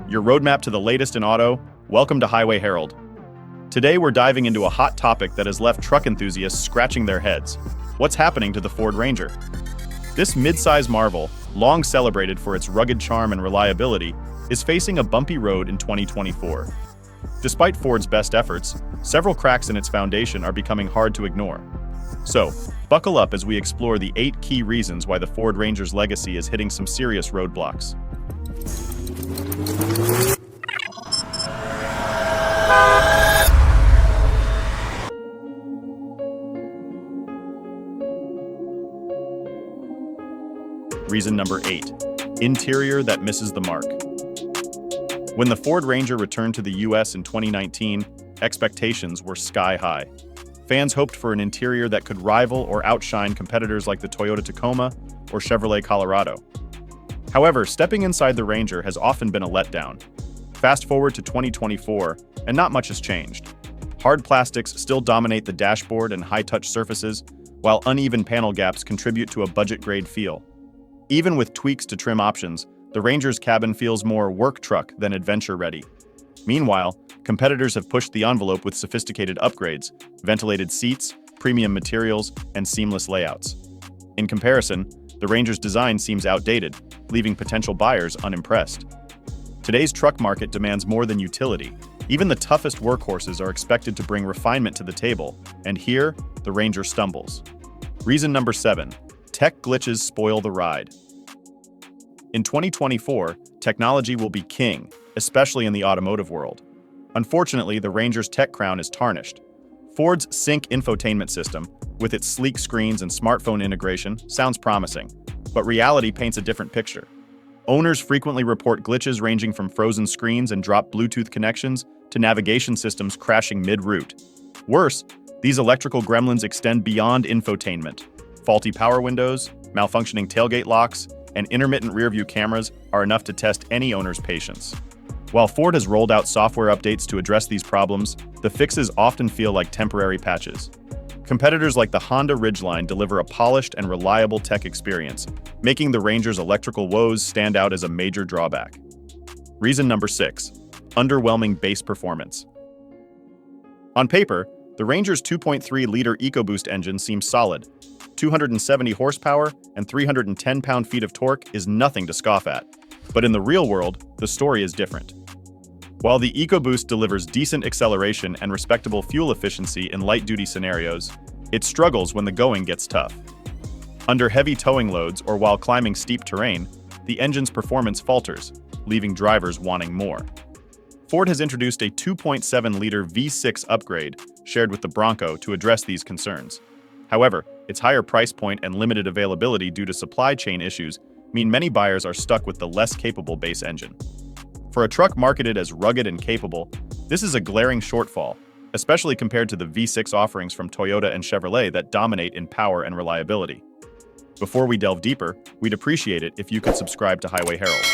your roadmap to the latest in auto. Welcome to Highway Herald. Today we're diving into a hot topic that has left truck enthusiasts scratching their heads. What's happening to the Ford Ranger? This midsize marvel, long celebrated for its rugged charm and reliability, is facing a bumpy road in 2024. Despite Ford's best efforts, several cracks in its foundation are becoming hard to ignore. So, buckle up as we explore the 8 key reasons why the Ford Ranger's legacy is hitting some serious roadblocks. Reason number 8. Interior that misses the mark. When the Ford Ranger returned to the US in 2019, expectations were sky high. Fans hoped for an interior that could rival or outshine competitors like the Toyota Tacoma or Chevrolet Colorado. However, stepping inside the Ranger has often been a letdown. Fast forward to 2024, and not much has changed. Hard plastics still dominate the dashboard and high-touch surfaces, while uneven panel gaps contribute to a budget-grade feel. Even with tweaks to trim options, the Ranger's cabin feels more work truck than adventure-ready. Meanwhile, competitors have pushed the envelope with sophisticated upgrades, ventilated seats, premium materials, and seamless layouts. In comparison, the Ranger's design seems outdated, leaving potential buyers unimpressed. Today's truck market demands more than utility. Even the toughest workhorses are expected to bring refinement to the table, and here, the Ranger stumbles. Reason number 7. Tech glitches spoil the ride. In 2024, technology will be king, especially in the automotive world. Unfortunately, the Ranger's tech crown is tarnished. Ford's Sync infotainment system, with its sleek screens and smartphone integration, sounds promising, but reality paints a different picture. Owners frequently report glitches ranging from frozen screens and dropped Bluetooth connections to navigation systems crashing mid-route. Worse, these electrical gremlins extend beyond infotainment. Faulty power windows, malfunctioning tailgate locks, and intermittent rearview cameras are enough to test any owner's patience. While Ford has rolled out software updates to address these problems, the fixes often feel like temporary patches. Competitors like the Honda Ridgeline deliver a polished and reliable tech experience, making the Ranger's electrical woes stand out as a major drawback. Reason number 6. Underwhelming base performance. On paper, the Ranger's 2.3-liter EcoBoost engine seems solid. 270 horsepower and 310 pound-feet of torque is nothing to scoff at. But in the real world, the story is different. While the EcoBoost delivers decent acceleration and respectable fuel efficiency in light-duty scenarios, it struggles when the going gets tough. Under heavy towing loads or while climbing steep terrain, the engine's performance falters, leaving drivers wanting more. Ford has introduced a 2.7-liter V6 upgrade shared with the Bronco to address these concerns. However, its higher price point and limited availability due to supply chain issues mean many buyers are stuck with the less capable base engine. For a truck marketed as rugged and capable, this is a glaring shortfall, especially compared to the V6 offerings from Toyota and Chevrolet that dominate in power and reliability. Before we delve deeper, we'd appreciate it if you could subscribe to Highway Herald.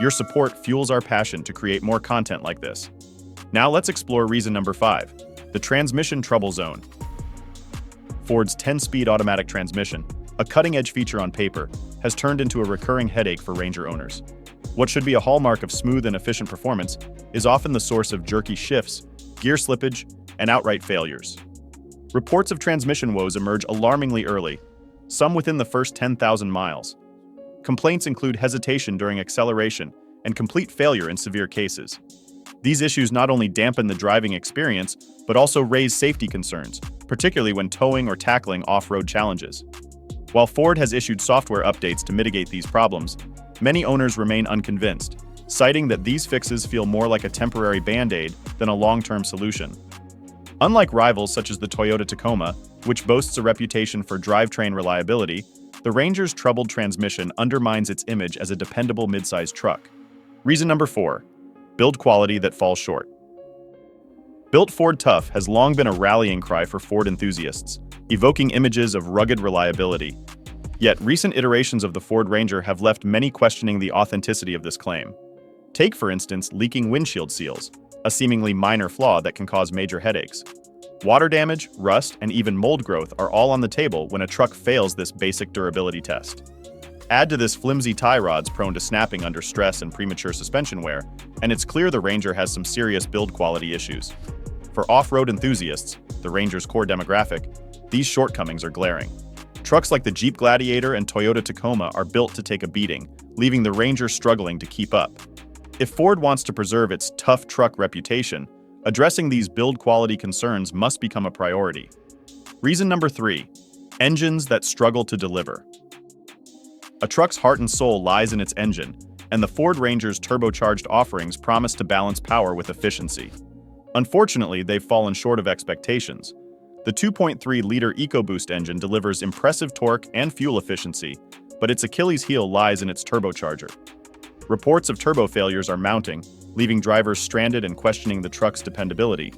Your support fuels our passion to create more content like this. Now let's explore reason number 5, the transmission trouble zone. Ford's 10-speed automatic transmission, a cutting-edge feature on paper, has turned into a recurring headache for Ranger owners. What should be a hallmark of smooth and efficient performance is often the source of jerky shifts, gear slippage, and outright failures. Reports of transmission woes emerge alarmingly early, some within the first 10,000 miles. Complaints include hesitation during acceleration and complete failure in severe cases. These issues not only dampen the driving experience, but also raise safety concerns, particularly when towing or tackling off-road challenges. While Ford has issued software updates to mitigate these problems, many owners remain unconvinced, citing that these fixes feel more like a temporary band-aid than a long-term solution. Unlike rivals such as the Toyota Tacoma, which boasts a reputation for drivetrain reliability, the Ranger's troubled transmission undermines its image as a dependable midsize truck. Reason number 4. Build quality that falls short. Built Ford Tough has long been a rallying cry for Ford enthusiasts, evoking images of rugged reliability. Yet recent iterations of the Ford Ranger have left many questioning the authenticity of this claim. Take, for instance, leaking windshield seals, a seemingly minor flaw that can cause major headaches. Water damage, rust, and even mold growth are all on the table when a truck fails this basic durability test. Add to this flimsy tie rods prone to snapping under stress and premature suspension wear, and it's clear the Ranger has some serious build quality issues. For off-road enthusiasts, the Ranger's core demographic, these shortcomings are glaring. Trucks like the Jeep Gladiator and Toyota Tacoma are built to take a beating, leaving the Ranger struggling to keep up. If Ford wants to preserve its tough truck reputation, addressing these build quality concerns must become a priority. Reason number 3. Engines that struggle to deliver. A truck's heart and soul lies in its engine, and the Ford Ranger's turbocharged offerings promise to balance power with efficiency. Unfortunately, they've fallen short of expectations. The 2.3-liter EcoBoost engine delivers impressive torque and fuel efficiency, but its Achilles heel lies in its turbocharger. Reports of turbo failures are mounting, leaving drivers stranded and questioning the truck's dependability.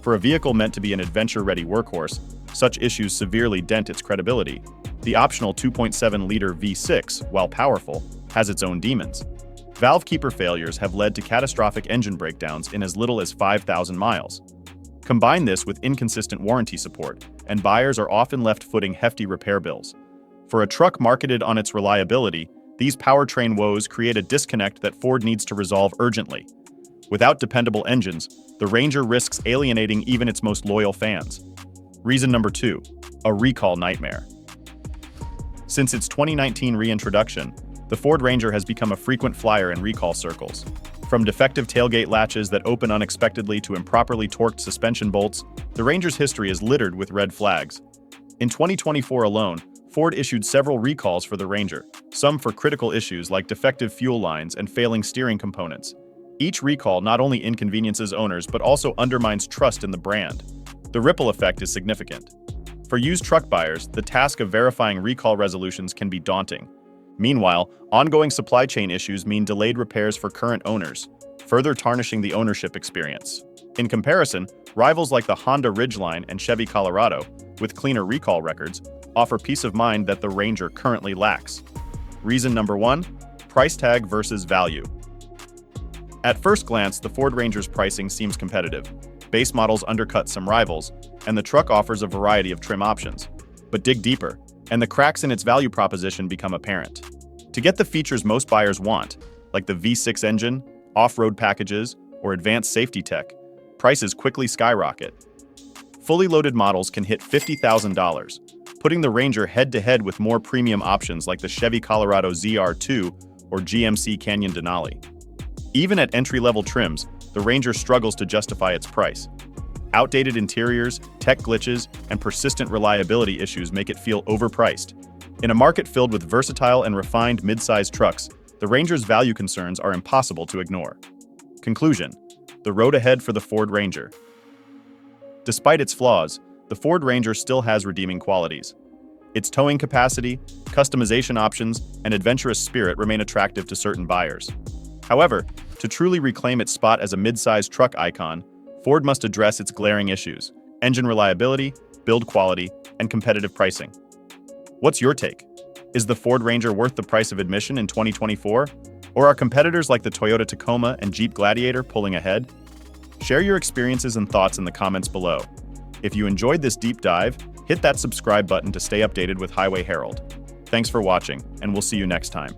For a vehicle meant to be an adventure-ready workhorse, such issues severely dent its credibility. The optional 2.7-liter V6, while powerful, has its own demons. Valve keeper failures have led to catastrophic engine breakdowns in as little as 5,000 miles. Combine this with inconsistent warranty support, and buyers are often left footing hefty repair bills. For a truck marketed on its reliability, these powertrain woes create a disconnect that Ford needs to resolve urgently. Without dependable engines, the Ranger risks alienating even its most loyal fans. Reason number 2. A recall nightmare. Since its 2019 reintroduction, the Ford Ranger has become a frequent flyer in recall circles. From defective tailgate latches that open unexpectedly to improperly torqued suspension bolts, the Ranger's history is littered with red flags. In 2024 alone, Ford issued several recalls for the Ranger, some for critical issues like defective fuel lines and failing steering components. Each recall not only inconveniences owners but also undermines trust in the brand. The ripple effect is significant. For used truck buyers, the task of verifying recall resolutions can be daunting. Meanwhile, ongoing supply chain issues mean delayed repairs for current owners, further tarnishing the ownership experience. In comparison, rivals like the Honda Ridgeline and Chevy Colorado, with cleaner recall records, offer peace of mind that the Ranger currently lacks. Reason number 1. Price tag versus value. At first glance, the Ford Ranger's pricing seems competitive. Base models undercut some rivals, and the truck offers a variety of trim options. But dig deeper, and the cracks in its value proposition become apparent. To get the features most buyers want, like the V6 engine, off-road packages, or advanced safety tech, prices quickly skyrocket. Fully loaded models can hit $50,000, putting the Ranger head-to-head with more premium options like the Chevy Colorado ZR2 or GMC Canyon Denali. Even at entry-level trims, the Ranger struggles to justify its price. Outdated interiors, tech glitches, and persistent reliability issues make it feel overpriced. In a market filled with versatile and refined midsize trucks, the Ranger's value concerns are impossible to ignore. Conclusion: the road ahead for the Ford Ranger. Despite its flaws, the Ford Ranger still has redeeming qualities. Its towing capacity, customization options, and adventurous spirit remain attractive to certain buyers. However, to truly reclaim its spot as a mid-size truck icon, Ford must address its glaring issues: engine reliability, build quality, and competitive pricing. What's your take? Is the Ford Ranger worth the price of admission in 2024? Or are competitors like the Toyota Tacoma and Jeep Gladiator pulling ahead? Share your experiences and thoughts in the comments below. If you enjoyed this deep dive, hit that subscribe button to stay updated with Highway Herald. Thanks for watching, and we'll see you next time.